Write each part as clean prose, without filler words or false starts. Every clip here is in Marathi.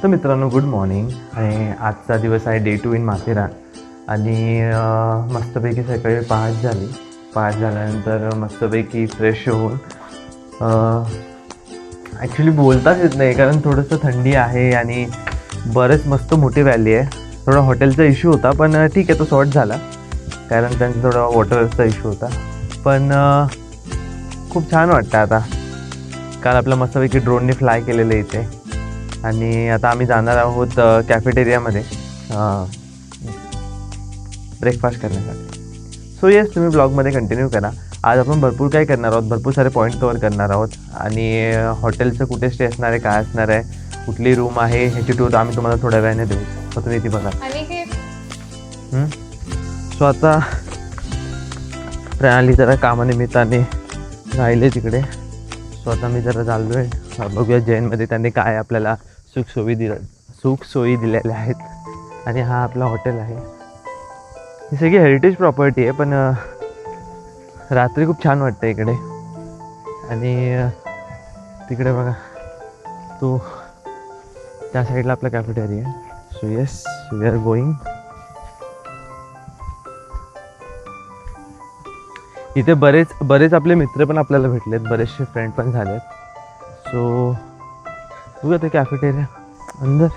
तर मित्रांनो गुड मॉर्निंग. आणि आजचा दिवस आहे डे 2 इन माथेरान. आणि मस्तपैकी सकाळी पहाट झाल्यानंतर मस्तपैकी फ्रेश होऊन ॲक्च्युली बोलताच येत नाही कारण थोडंसं थंडी आहे आणि बरेच मस्त मोठी व्हॅली आहे. थोडा हॉटेलचा इश्यू होता पण ठीक आहे, तो सॉर्ट झाला कारण त्यांचा थोडा वॉटरचा इश्यू होता. पण खूप छान वाटतं आता. काल आपलं मस्तपैकी ड्रोनने फ्लाय केलेलं इथे. आणि आता आम्ही जाणार आहोत कॅफेटेरियामध्ये ब्रेकफास्ट करण्यासाठी. सो येस, तुम्ही ब्लॉगमध्ये कंटिन्यू करा. आज आपण भरपूर काय करणार आहोत, भरपूर सारे पॉईंट कवर करणार आहोत. आणि हॉटेलचं कुठे स्टे असणार आहे, काय असणार आहे, कुठली रूम आहे, ह्याची टूर आम्ही तुम्हाला थोड्या वेळाने देऊ. मग तुम्ही ती बघा. सो आता प्रणाली जरा कामानिमित्ताने राहिले तिकडे. सो आता मी जरा चाललो आहे, बघूया जैनमध्ये त्यांनी काय आपल्याला सुखसोयी दिलेल्या आहेत. आणि हा आपला हॉटेल आहे. ही सगळी हेरिटेज प्रॉपर्टी आहे पण रात्री खूप छान वाटतं इकडे. आणि तिकडे बघा तो त्या साईडला आपला कॅफेटेरिया आहे. So yes, we are going. इथे बरेच आपले मित्र पण आपल्याला भेटलेत, बरेचसे फ्रेंड पण झालेत. सो बघूया ते कॅफेटेरिया अंदर.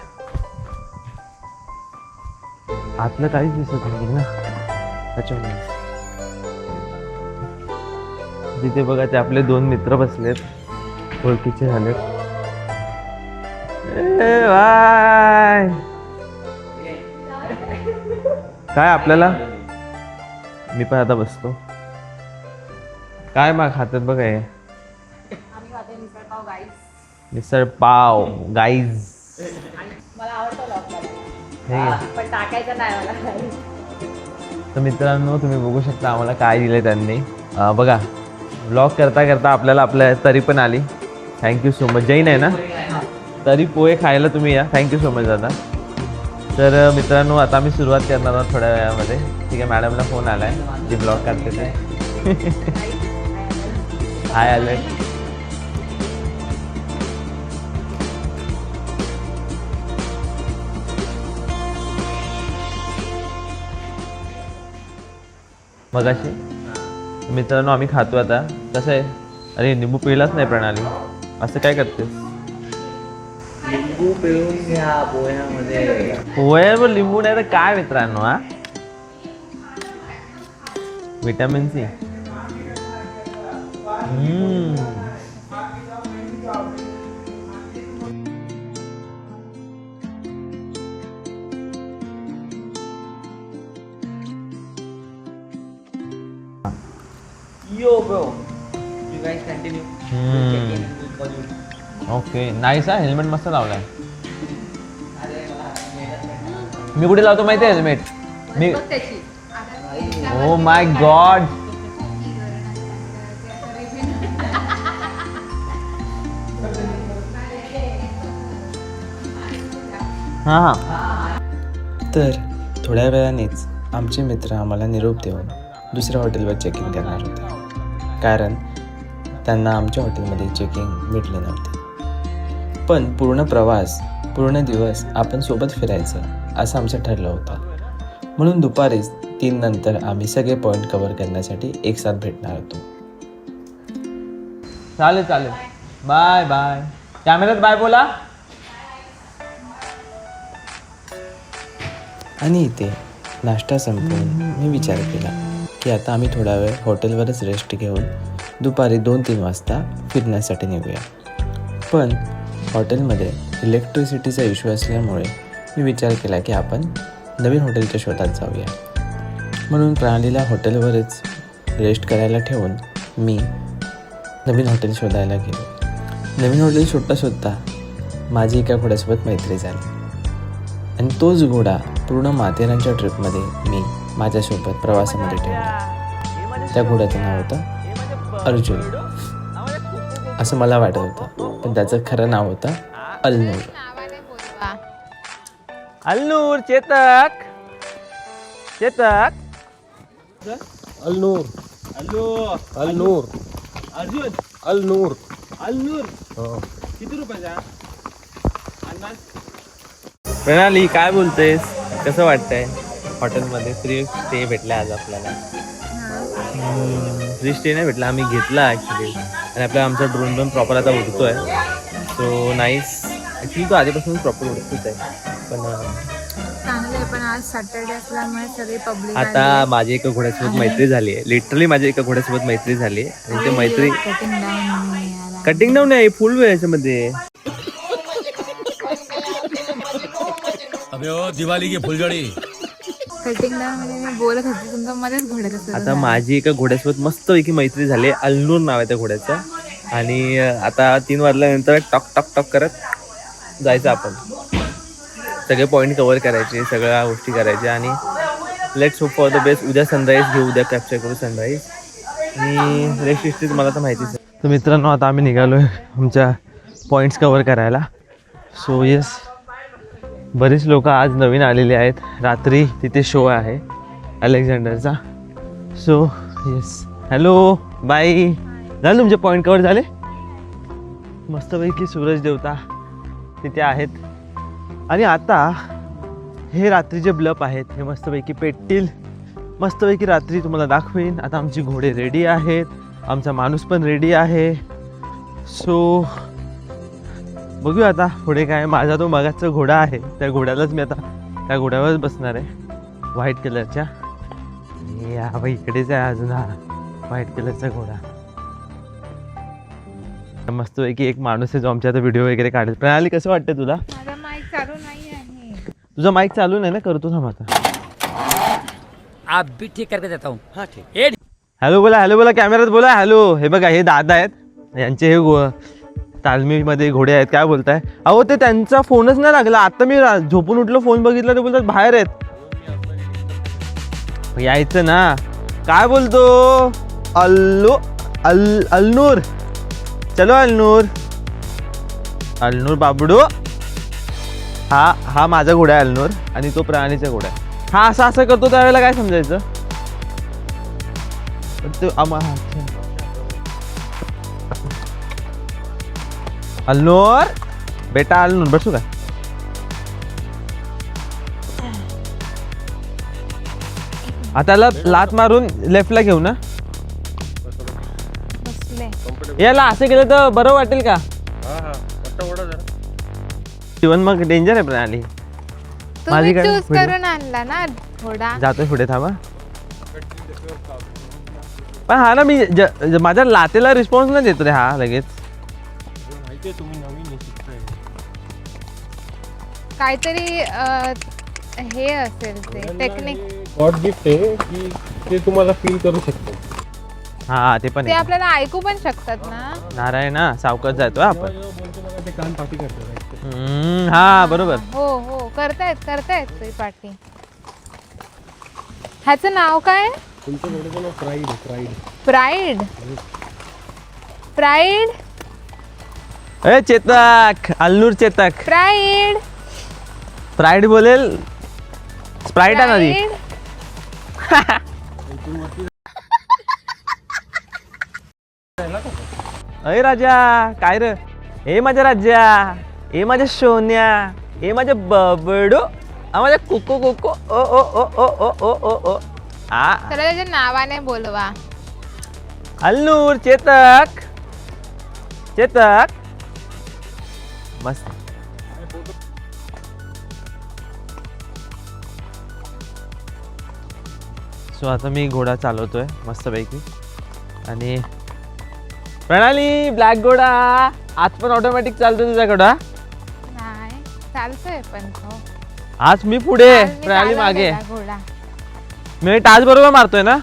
आतलं काहीच दिसत नाही ना त्याच्यामुळे. तिथे बघा ते आपले 2 मित्र बसलेत, ओळखीचे झालेत. बाय. काय आपल्याला, मी पण आता बसतो. काय मग खातात बघा हे मिसळ पाव गाईज. मला आवडतं पण टाकायचं नाही मला. तर मित्रांनो तुम्ही बघू शकता आम्हाला काय दिलं त्यांनी. बघा ब्लॉग करता करता आपल्याला आपल्या तरी पण आली. Thank you so much. जैन आहे ना, तरी पोहे खायला तुम्ही या. थँक्यू सो मच दादा. तर मित्रांनो आता आम्ही सुरुवात करणार आहोत थोड्या वेळामध्ये. ठीक आहे, मॅडमला फोन आला आहे जी ब्लॉग करते ते. हाय आले. मगाशी मित्रांनो आम्ही खातो आता. कसं आहे, अरे लिंबू पिळलाच नाही प्रणाली, असं काय करतेस? लिंबू पिळून घ्या पोह्यामध्ये. पोह्यावर लिंबू नाही तर काय मित्रांनो? हा, vitamin C. Yo bro, you guys continue. Okay, nice. हा हेल्मेट मस्त लावलाय. मी कुठे लावतो माहिती आहे helmet? Me O my God. हां. तर थोड्या वेळानेच आमचे मित्र आम्हाला निरोप देऊन दुसऱ्या हॉटेलवर चेक इन करणार होते कारण त्यांना आमच्या हॉटेलमध्ये चेकिंग भेटले नव्हते. पण पूर्ण दिवस आपण सोबत फिरायचं असं आमचं ठरलं होतं. म्हणून दुपारीच 3 नंतर आम्ही सगळे पॉईंट कव्हर करण्यासाठी एकसाथ भेटणार होतो. चालेल. Bye bye. कॅमेऱ्यात बाय बोला. आणि इथे नाश्ता संपवून मी विचार केला की आता आम्ही थोडा वेळ हॉटेलवरच रेस्ट घेऊन दुपारी 2-3 वाजता फिरण्यासाठी निघूया. पण हॉटेलमध्ये इलेक्ट्रिसिटीचा इश्यू असल्यामुळे मी विचार केला की आपण नवीन हॉटेलच्या शोधात जाऊया. म्हणून प्रणालीला हॉटेलवरच रेस्ट करायला ठेवून मी नवीन हॉटेल शोधायला गेलो. नवीन हॉटेल शोधता माझी एका घोड्यासोबत मैत्री झाली. आणि तोच घोडा पूर्ण माथेरानच्या ट्रिपमध्ये मी माझ्यासोबत प्रवासामध्ये ठेवला. त्या घोड्याचं नाव होतं अर्जुन असं मला वाटत होतं, पण त्याचं खरं नाव होतं अल्नूर. अल्नूर. चेतक अलनूर अर्जुन अलनूर. अलनूर हो. किती रुपयाचा अंदाज? प्रणाली काय बोलतेस, कसं वाटतंय हॉटेलमध्ये? फ्री स्टे भेटला आज आपल्याला. फ्री स्टे नाही भेटला, आम्ही घेतला ॲक्च्युली. आणि आपला आमचा ड्रोन पण प्रॉपर आता उडतोय. So nice. ॲक्च्युली तो आधीपासून प्रॉपर उडतोच आहे. पण चांगलं आहे, पण आज सॅटर्डे असल्यामुळे सगळी पब्लिक आता माझी एका घोड्यासोबत मैत्री झाली आहे. लिटरली माझ्या एका घोड्यासोबत मैत्री झाली आहे. आणि ते मैत्री कटिंग डाऊन आहे, फुल वेळ याच्यामध्ये. दिवाळी की फुलझडी कटिंग डाऊन म्हणजे मी बोलत होते तुमच्या मध्येच घोड्याचं आता माझी एका घोड्यासोबत मस्तपैकी मैत्री झाली आहे. अल्नूर नाव आहे त्या घोड्याचं. आणि आता 3 वाजल्यानंतर टॉक टॉक टॉक करत जायचं आपण. सगळे पॉईंट कव्हर करायचे, सगळ्या गोष्टी करायच्या. आणि let's hope for the best. उद्या सनराईज घेऊ, उद्या कॅप्चर करू सनराईज. आणि रेस्ट हिस्ट्री तुम्हाला तर माहितीच आहे. तर मित्रांनो, आता आम्ही निघालो आहे आमच्या पॉईंट्स कव्हर करायला. सो येस, बरीच लोक आज नवीन आलेली आहेत. रात्री तिथे शो आहे अलेक्झांडरचा. So yes, hello bye. झालं तुमचे पॉईंट कव्हर झाले? मस्तपैकी सूरज देवता तिथे आहेत. आणि आता हे रात्रीचे ब्लप आहेत, हे मस्तपैकी पेटतील. मस्तपैकी रात्री तुम्हाला दाखवेन. आता आमची घोडे रेडी आहेत, आमचा माणूस पण रेडी आहे. सो बघूया आता पुढे काय. माझा तो मगाचा घोडा आहे, त्या घोड्यालाच मी आता त्या घोड्यावरच बसणार आहे, व्हाईट कलरच्या. या बाई इकडेच आहे अजून हा व्हाईट कलरचा घोडा. मस्तपैकी एक माणूस आहे जो आमच्या आता व्हिडिओ वगैरे काढेल. प्रणाली कसं वाटतं तुला? माझा माईक चालू नाही आहे. तुझा माईक चालू नाही ना? करतो थांब आता. आप भी ठीक करके देता हूँ. हाँ ठीक. हॅलो बोला, हॅलो बोला, कॅमेऱ्यात बोला हॅलो. हे बघा, हे दादा आहेत, यांचे हे तालमीमध्ये घोडे आहेत. काय बोलताय? अहो ते त्यांचा फोनच नाही लागला. आता मी झोपून उठलो, फोन बघितला, ते बोलतात बाहेर आहेत. यायचं ना. काय बोलतो? अल्नूर, चलो अल्नूर. अल्नूर बाबडू. हा माझा घोडा आहे अल्नूर, आणि तो प्राणीचा घोडा आहे. हा असं असं करतो त्यावेळेला काय समजायचं? अल्नूर बेटा, अल्नूर बसू का? आता लात मारून लेफ्टला घेऊ ना. याला असं केलं तर बरं वाटेल का? जीवन मग डेंजर आहे प्रणाली. तुम्ही चूज करून आणला ना घोडा. जातोय पुढे, थांबा. पण हा ना, मी माझ्या लातेला रिस्पॉन्स नाही देतो रे हा लगेच. काहीतरी हे असेल ते टेक्निक. गॉड गिफ्ट आहे की ते तुम्हाला फील करू शकतो. हा ते पण ते आपल्याला ऐकू पण शकतात ना. नारायणा सावकाश जातोय आपण. ते कान पाठी करतात. हा बरोबर. हो हो, करतायत ते पाठी. ह्याचं नाव काय? तुमच्या घोड्याचं नाव प्राईड आहे. प्राईड. प्राईड. ए चेतक, अल्नूर चेतक. प्राईड. प्राईड बोलेल. स्प्राईट आहे ना ती. अरे राजा काय रे? हे माझ्या राजा, हे माझ्या सोन्या, हे माझ्या बबडो, माझ्या कुको कुको. ओ ओ ओ ओ ओ ओ ओ ओ. त्याला त्याच्या नावाने बोलवा. अल्नूर चेतक. चेतक मस्त. सो आता मी घोडा चालवतोय मस्तपैकी. आणि प्रणाली ब्लॅक घोडा आज पण ऑटोमॅटिक चालतो तुझा घोडा? नाही चालतोय पण तो. आज मी पुढे, आज मी प्रणाली चालवलेला मागे. घोडा. मी टाच बरोबर मारतोय ना?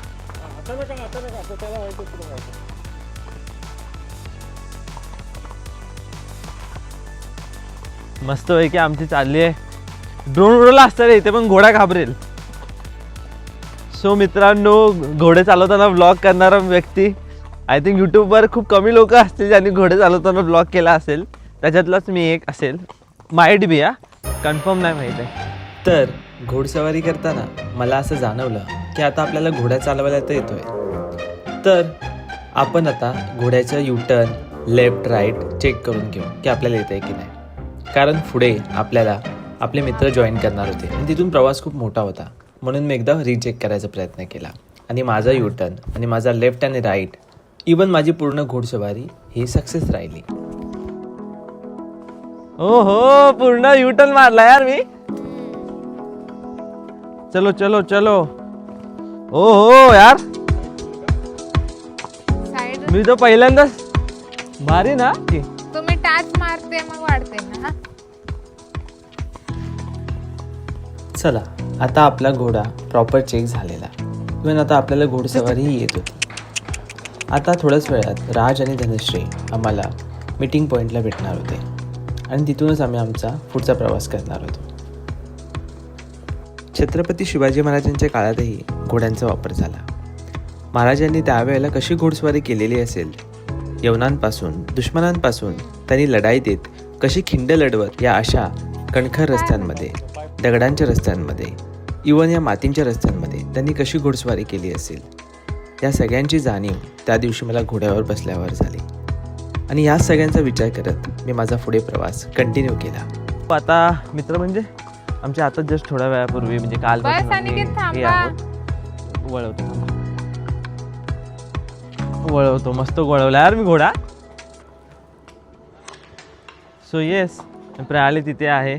मस्त पैकी आमची चालली आहे. ड्रोन उडवला असता रे इथे, पण घोडा घाबरेल. सो मित्रांनो, घोडे चालवताना व्लॉग करणारा व्यक्ती आय थिंक यूट्यूबवर खूप कमी लोक असतील ज्यांनी घोडे चालवताना व्लॉग केला असेल. त्याच्यातलाच मी एक असेल. माईट बी, हा कन्फर्म नाही माहीत आहे. तर घोडसवारी करताना मला असं जाणवलं की आता आपल्याला घोडा चालवायला तर येतोय. तर आपण आता घोड्याचं युटर्न लेफ्ट राईट चेक करून घेऊ की आपल्याला येतं आहे की नाही. कारण पुढे आपल्याला आपले मित्र जॉईन करणार होते आणि तिथून प्रवास खूप मोठा होता, म्हणून मी एकदा रिचेक करायचा प्रयत्न केला आणि माझा युटर्न आणि माझा लेफ्ट आणि राईट, इवन माझी पूर्ण घोडसवारी ही सक्सेस राहिली. ओ हो, पूर्ण युटर्न मारला यार मी. चलो चलो चलो. ओ हो यार, साईड मी तो पहिल्यांदाच. भारी ना. तुम्ही टाच मारते मग वाढते ना. चला, आता आपला घोडा प्रॉपर चेक झालेला, इवन आता आपल्याला घोडसवारीही येत होती. आता थोड्याच वेळात राज आणि धनश्री आम्हाला मीटिंग पॉईंटला भेटणार होते आणि तिथूनच आम्ही आमचा पुढचा प्रवास करणार होतो. छत्रपती शिवाजी महाराजांच्या काळातही घोड्यांचा वापर झाला. महाराजांनी त्यावेळेला कशी घोडस्वारी केलेली असेल, यवनांपासून दुश्मनांपासून त्यांनी लढाई देत कशी खिंड लढवत या अशा कणखर रस्त्यांमध्ये, दगडांच्या रस्त्यांमध्ये, इवन या मातींच्या रस्त्यांमध्ये त्यांनी कशी घोडस्वारी केली असेल, या सगळ्यांची जाणीव त्या दिवशी मला घोड्यावर बसल्यावर झाली. आणि या सगळ्यांचा विचार करत मी माझा पुढे प्रवास कंटिन्यू केला. आता मित्र म्हणजे आमच्या आता जस्ट थोड्या वेळापूर्वी म्हणजे काल बस अनिकेत थांबा. वळवतो मस्त वळवला यार मी घोडा. सो येस, प्रणाली तिथे आहे.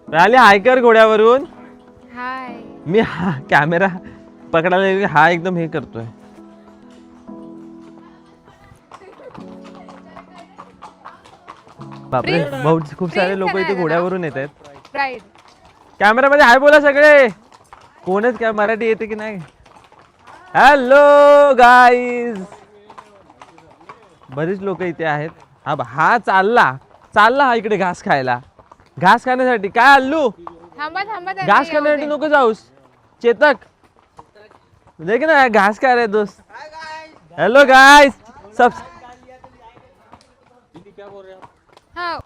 प्रणाली हाय कर घोड्यावरून. हाय. मी हा कॅमेरा पकडायला हा एकदम हे करतोय. बापरे, बहुत खूप सारे लोक इथे घोड्यावरून येत आहेत. राईट. कॅमेरामध्ये हाय बोला सगळे. कोणच काय मराठी येते की नाही. हॅलो गाईज, बरीच लोक इथे आहेत. हा चालला हा इकडे घास खायला. घास खाण्यासाठी काय अल्लू, थांबा थांबा. घास खाण्यासाठी नको जाऊस. चेतक देख ना, घास खा रहे दोस्त. हेलो गाइस सब. हा.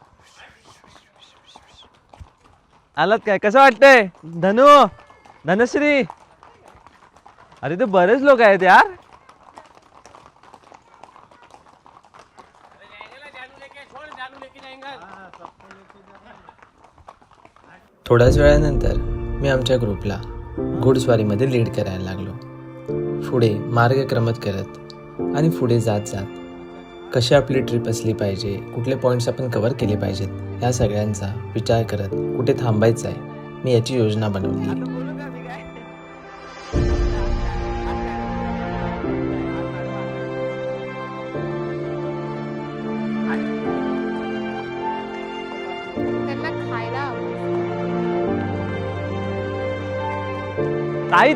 आलात काय, कसं वाटतंय धनु, धनश्री? अरे ते बरेच लोक आहेत यार. थोड्याच वेळानंतर मी आमच्या ग्रुपला घोडस्वारीमध्ये लीड करायला लागलो. पुढे मार्ग क्रमत करत आणि पुढे जात जात कशी आपली ट्रिप असली पाहिजे, कुठले पॉईंट्स आपण कव्हर केले पाहिजेत, ह्या सगळ्यांचा विचार करत कुठे थांबायचं आहे मी याची योजना बनवली. त्यांना खायला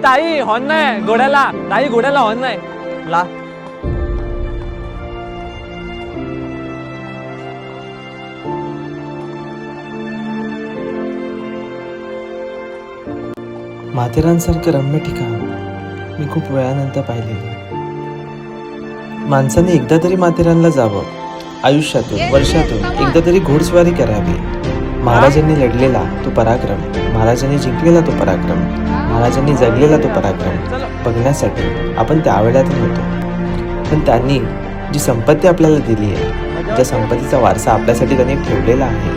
ताई हॉर्न नाही घोड्याला. ताई घोड्याला हॉर्न नाही ला. माथेरानसारखं रम्य ठिकाण मी खूप वेळानंतर पाहिलेले. माणसाने एकदा तरी माथेरानला जावं, आयुष्यातून वर्षातून एकदा तरी घोडस्वारी करावी. महाराजांनी लढलेला तो पराक्रम, महाराजांनी जिंकलेला तो पराक्रम, महाराजांनी जगलेला तो पराक्रम बघण्यासाठी आपण त्यावेळेला होतो. पण त्यांनी जी संपत्ती आपल्याला दिली आहे, ज्या संपत्तीचा वारसा आपल्यासाठी त्यांनी ठेवलेला आहे,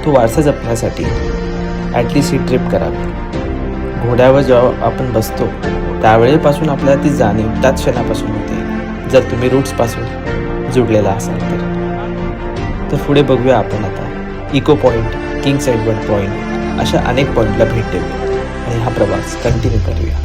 तो वारसा जपण्यासाठी ॲटलिस्ट ही ट्रिप करावी. घोड्यावर जेव्हा आपण बसतो त्यावेळेपासून आपल्याला ती जाणीव त्याच क्षणापासून होते, जर तुम्ही रूट्सपासून जुडलेला असाल तर. पुढे बघूया आपण आता echo point, King Edward point अशा अनेक पॉईंटला भेट देऊ आणि हा प्रवास कंटिन्यू करूया.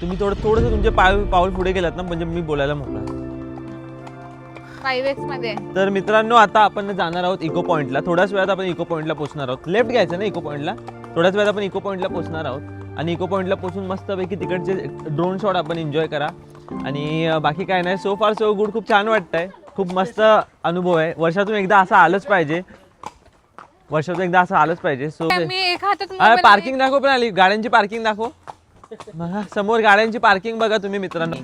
तुम्ही थोडंसं तुमचे पाऊल पुढे गेलात ना, म्हणजे मी बोलायला मोकळा. 5x मध्ये. तर मित्रांनो, आता आपण जाणार आहोत इको पॉइंटला. थोड्याच वेळात आपण इको पॉइंटला पोहोचणार आहोत. लेफ्ट घ्यायचं ना इको पॉइंटला. थोड्याच वेळात आपण इको पॉइंटला पोहोचणार आहोत. आणि इको पॉईंटला पोचून मस्तपैकी तिकडचे ड्रोन शॉट आपण एन्जॉय करा. आणि बाकी काय नाही, सो फार सो गुड. खूप छान वाटतंय, खूप मस्त अनुभव आहे. वर्षातून एकदा असं आलंच पाहिजे, सो मी एका हातात mobile पार्किंग दाखव, पण आली गाड्यांची पार्किंग दाखव. बघा समोर गाड्यांची पार्किंग बघा तुम्ही मित्रांनो,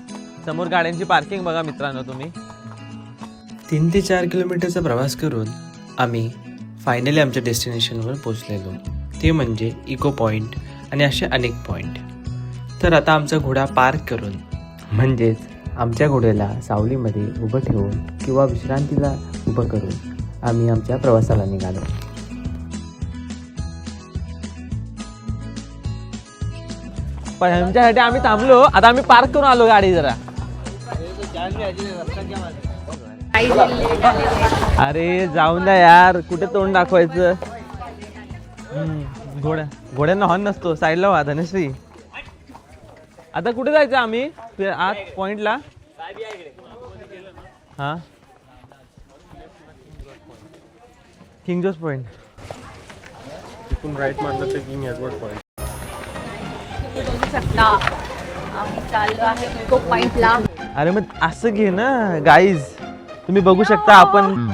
समोर गाड्यांची पार्किंग बघा मित्रांनो तुम्ही. 3 ते 4 किलोमीटरचा प्रवास करून आम्ही फायनली आमच्या डेस्टिनेशनवर पोचलेलो, ते म्हणजे इको पॉईंट आणि असे अनेक पॉईंट. तर आता आमचा घोडा पार्क करून, म्हणजेच आमच्या घोड्याला सावलीमध्ये उभं ठेवून किंवा विश्रांतीला उभं करून आम्ही आमच्या प्रवासाला निघालो. पण आमच्यासाठी आम्ही थांबलो, आता आम्ही पार्क करून आलो गाडी जरा. अरे जाऊन द्या यार, कुठे तोंड दाखवायचं. घोड्यांना हॉर्न नसतो, साईडला व्हा धनश्री. आता कुठे जायचं आम्ही आत पॉइंटला? हा किंग जॉर्ज पॉइंट. तिथून राईट मारलं तर किंग एडवर्ड पॉईंट. बघू शकता आम्ही चाललो आहे इको पॉइंटला. अरे मग असं घे ना गाईज, तुम्ही बघू शकता आपण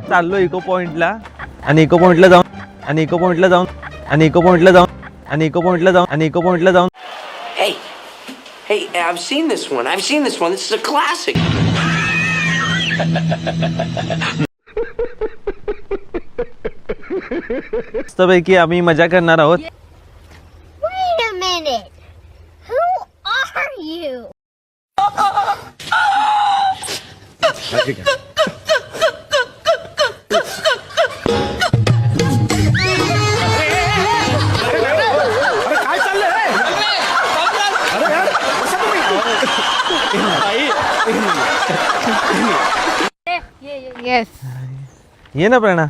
चाललो इको पॉइंटला. आणि इको पॉइंटला जाऊन Hey, I've seen this one. This is a classic. मस्तपैकी आम्ही मजा करणार आहोत. Wait a minute. Who are you? Yes, ये ना प्रणा.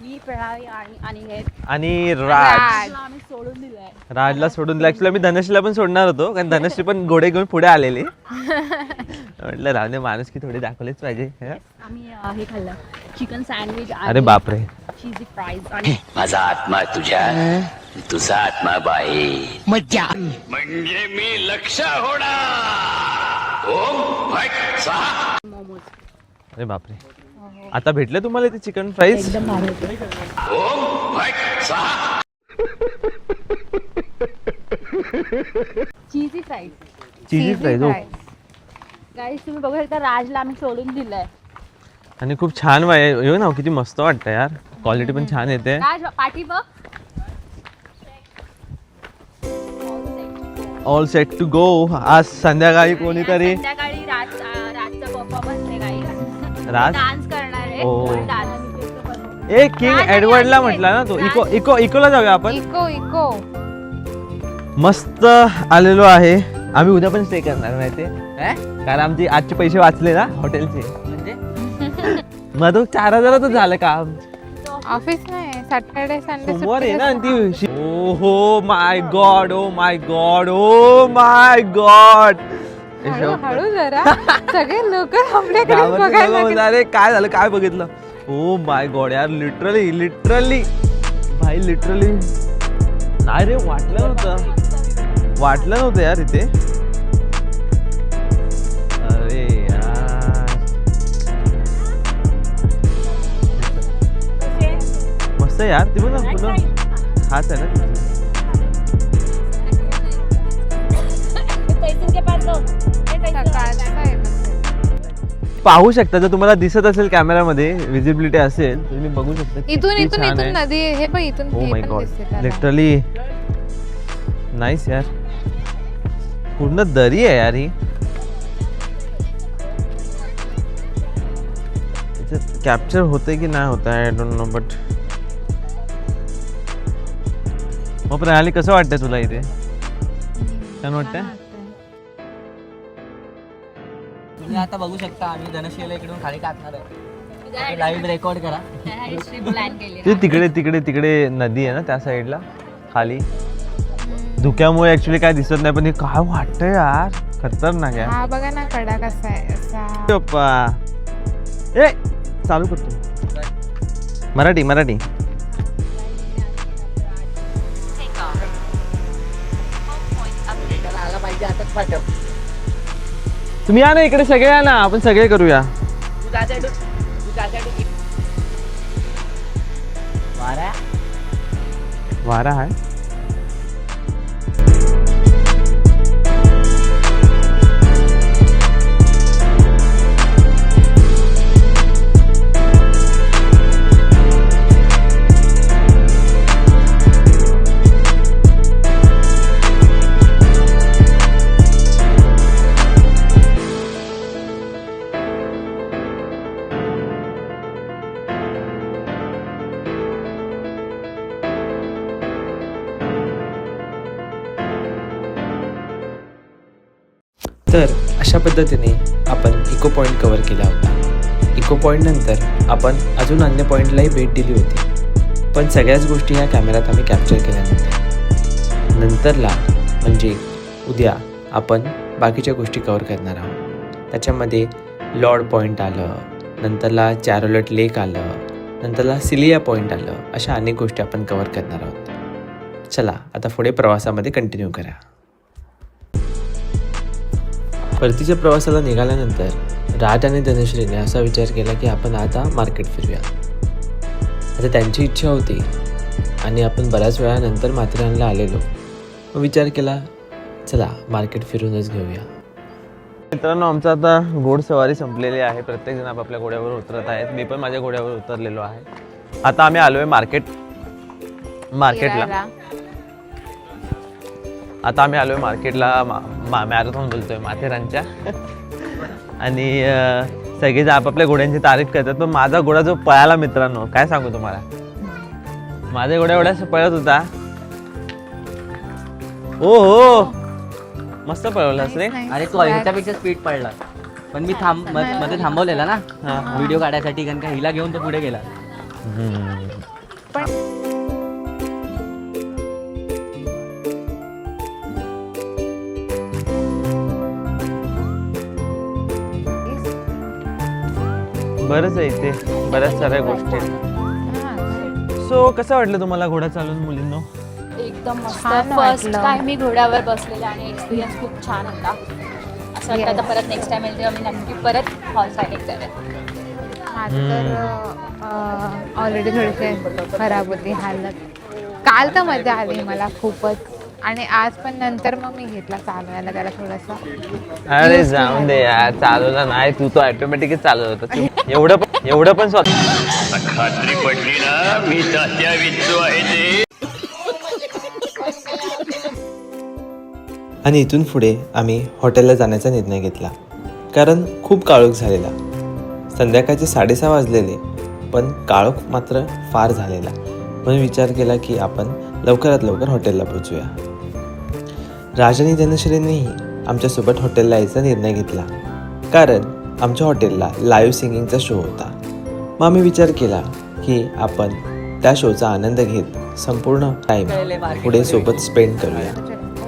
मी प्रणाली आणि हे आणि राज, आम्ही सोडून दिलंय. राजला सोडून दिलं. ऍक्च्युली आम्ही धनश्रीला पण सोडणार होतो, कारण धनश्री पण घोडे घेऊन पुढे आलेली. म्हटलं रावने माणूस की थोडी दाखवलेच पाहिजे. आम्ही हे खाल्लं चिकन सँडविच. अरे बापरे, चीजी फ्राईज आणि माझा आत्मा तुझ्या, तुझा आत्मा बाहेर. मज्जा म्हणजे मी लक्ष होणार. ओम भट स्वाहा. मोमोज. अरे बापरे, आता भेटलं तुम्हाला ते चिकन फ्राईज? एकदम भारी होतं. ओम भट स्वाहा. चीजी फ्राईज. चीजी फ्राईज. हो, गाईस तुम्ही बघू शकता राजला आम्ही सोडून दिलंय. आणि खूप छान वाय ना, किती मस्त वाटतं यार. क्वालिटी पण छान येते. राज पाठी बघ. All set to go. आज संध्याकाळी कोणीतरी संध्याकाळी राजचा परफॉर्मन्स आहे गाईस. राज डान्स करणार आहे. ओ. डान्स. ए किंग एडवर्डला म्हटला ना तो. इकोला जाऊया आपण. इको मस्त आलेलो आहे आम्ही. उद्या पण स्टे करणार नाही ते, कारण आमचे आजचे पैसे वाचले ना हॉटेलचे. म्हणजे मग तो 4,000च झालं काम. ऑफिस नाही, सॅटर्डे संडे सोमवार आहे ना. आणि ती oh ho my God, oh my God, oh my God. हळू जरा. सगळे लोक आपल्याकडे बघायला लागले. अरे काय झालं, काय बघितलं? ओ माय गॉड यार, लिटरली भाई, लिटरली नाही रे, वाटलं नव्हतं यार इथे. अरे यार मस्त यार. ती बघ ना पुन्हा हाच आहे ना. पाहू शकता, जर तुम्हाला दिसत असेल कॅमेरामध्ये विजिबिलिटी असेल तर तुम्ही बघू शकता. इथून नदी आहे. हे पण इथून ओ हे माय पण गॉड, दिसते त्याला. लिटरली नाईस यार. पूर्ण दरी आहे यार ही. कॅप्चर होते की नाही होत आय डोंट नो. बट मग प्रणाली कसं वाटतंय तुला इथे? छान वाटतंय? तुम्ही आता बघू शकता आम्ही धनश्रीला इकडून खाली टाकणार आहे. लाईव्ह रेकॉर्ड करा. ते तिकडे नदी आहे ना त्या साईडला खाली. धुक्यामुळे ऍक्च्युली काय दिसत नाही, पण हे काय वाटतंय यार, खतरनाक आहे. हा बघा ना कडा कसा आहे असा. पप्पा ए चालू करतो. मराठी आईच्या हातात पाठव. तुम्ही या ना इकडे, सगळे या ना, आपण सगळे करूया. तू जायचं वारा वारा आहे. तर अशा पद्धतीने आपण इको पॉईंट कवर केला होता. इको पॉईंट नंतर आपण अजून अन्य पॉईंटलाही भेट दिली होती, पण सगळ्याच गोष्टी ह्या कॅमेऱ्यात आम्ही कॅप्चर केल्या नव्हत्या. नंतरला म्हणजे उद्या आपण बाकीच्या गोष्टी कवर करणार आहोत. त्याच्यामध्ये लॉर्ड पॉईंट आलं, नंतरला चॅरोलेट लेक आलं, नंतरला सिलिया पॉईंट आलं. अशा अनेक गोष्टी आपण कवर करणार आहोत. चला आता पुढे प्रवासामध्ये कंटिन्यू करा. परतीच्या प्रवासाला निघाल्यानंतर राज आणि धनश्रीने असा विचार केला की आपण आता मार्केट फिरूया. आता त्यांची इच्छा होती आणि आपण बऱ्याच वेळानंतर माथेरानला आलेलो. मग विचार केला चला मार्केट फिरूनच घेऊया. मित्रांनो, आमचं आता घोडसवारी संपलेली आहे. प्रत्येकजण आपापल्या घोड्यावर उतरत आहेत. मी पण माझ्या घोड्यावर उतरलेलो आहे. आता आम्ही आलोय मार्केटला. आता आम्ही आलोय मार्केटला, मॅरेथॉन बोलतोय माथेरानच्या. आणि सगळेच आपापल्या घोड्यांची तारीफ करतात. पण माझा घोडा जो पळाला मित्रांनो, काय सांगू तुम्हाला, माझ्या घोड्या एवढ्या पळत होता. ओ हो, मस्त पळवलास रे. अरे तू ह्याच्यापेक्षा स्पीड पडला, पण मी मध्ये थांबवलेला ना व्हिडिओ काढायसाठी, कारण का हिला घेऊन तो पुढे गेला. बरंच आहे इथे, बऱ्याच साऱ्या गोष्टी आहेत. सो कसं वाटलं तुम्हाला घोडा चालवून मुलींनो? एकदम मस्त. फर्स्ट टाइम मी घोड्यावर बसलेले आणि एक्सपिरियन्स खूप छान होता. असं वाटतं आता परत नेक्स्ट टाइम येईल तेव्हा मी नक्की परत हॉर्स रायडिंग करेन. माझं तर ऑलरेडी थोडीशी खराब होती हालत. काल तर मजा आली मला खूपच, आणि आज पण नंतर मग मी घेतला चालवायला त्याला थोडंसं. अरे जाऊन दे यार, चालवला नाही तू, तो ऑटोमॅटिकच चालवत होता. एवढं पण स्वतः खात्री पडली ना, मी तात्या विच्चू आहे ते. आणि इथून पुढे आम्ही हॉटेलला जाण्याचा निर्णय घेतला, कारण खूप काळोख झालेला. संध्याकाळचे 6:30 वाजलेले, पण काळोख मात्र फार झालेला. म्हणून विचार केला की आपण लवकरात लवकर हॉटेलला पोहोचूया. राज आणि धनश्रीनेही आमच्यासोबत हॉटेलला यायचा निर्णय घेतला, कारण आमच्या हॉटेलला लाईव्ह सिंगिंगचा शो होता. मग आम्ही विचार केला की आपण त्या शोचा आनंद घेत संपूर्ण टाईम पुढे सोबत स्पेंड करूया.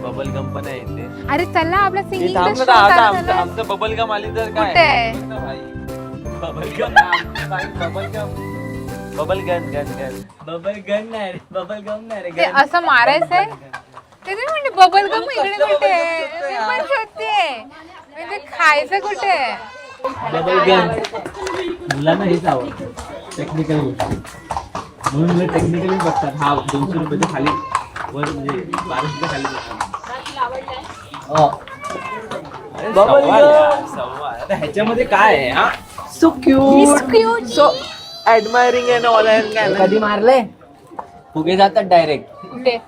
बबल गम पण आहे इथे. अरे चला आपला सिंगिंग आमचं बबल गम आली तर काय, बबल गन नाही ते असं मारायचंय. ते म्हणजे बबल गम इकडे कुठे, मी पण शोधतेय. म्हणजे खायचं कुठे? मुलांना हेच आवडतं, टेक्निकल गोष्टी, म्हणून मुलं टेक्निकली बघतात. हा 200 रुपयाच्या खाली वर, म्हणजे 1200 खाली ह्याच्यामध्ये काय आहे? हा, so cute, so admiring and all. कधी मारले? फुगे जातात डायरेक्ट. कुठे?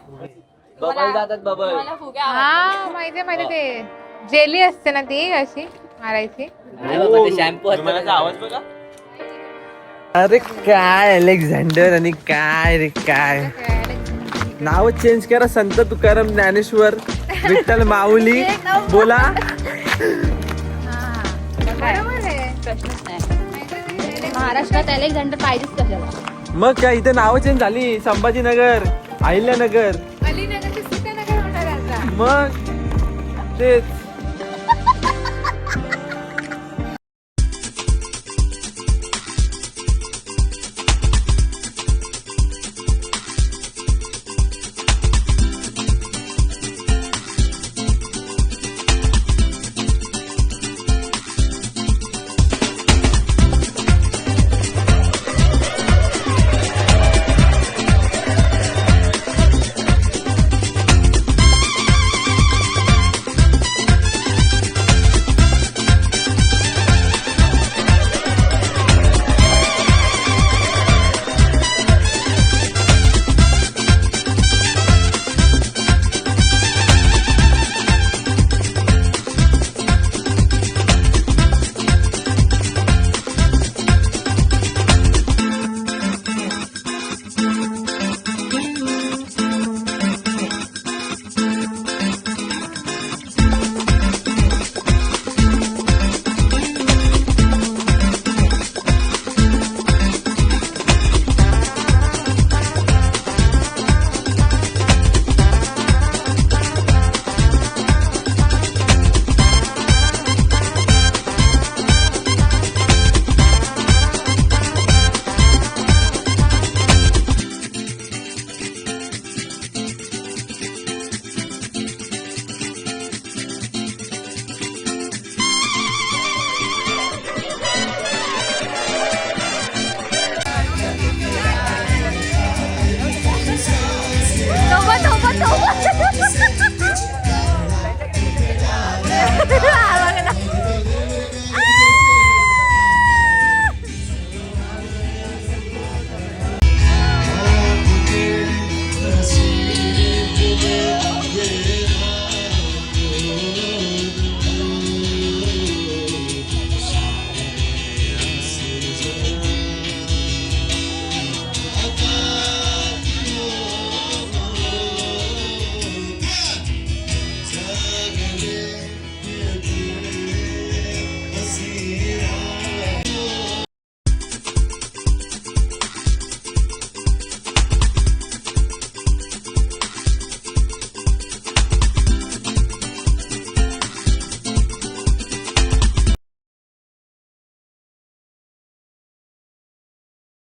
बबल जातात, बबल. हा माहिती ते जेली असते ना ती अशी मारायची. शॅम्पू आवाज बघा. अरे काय अलेक्झांडर आणि काय रे काय नाव चेंज करा. संत तुकाराम, ज्ञानेश्वर, विठ्ठल माऊली बोला. बरोबर आहे. प्रश्नच नाही. महाराष्ट्रात अलेक्झांडर पाहिजेच कशाला. मग काय इथे नाव चेंज झाली. संभाजीनगर, अहिल्यानगर, अलीनगर ते सीतानगर होणार आता. मग तेच.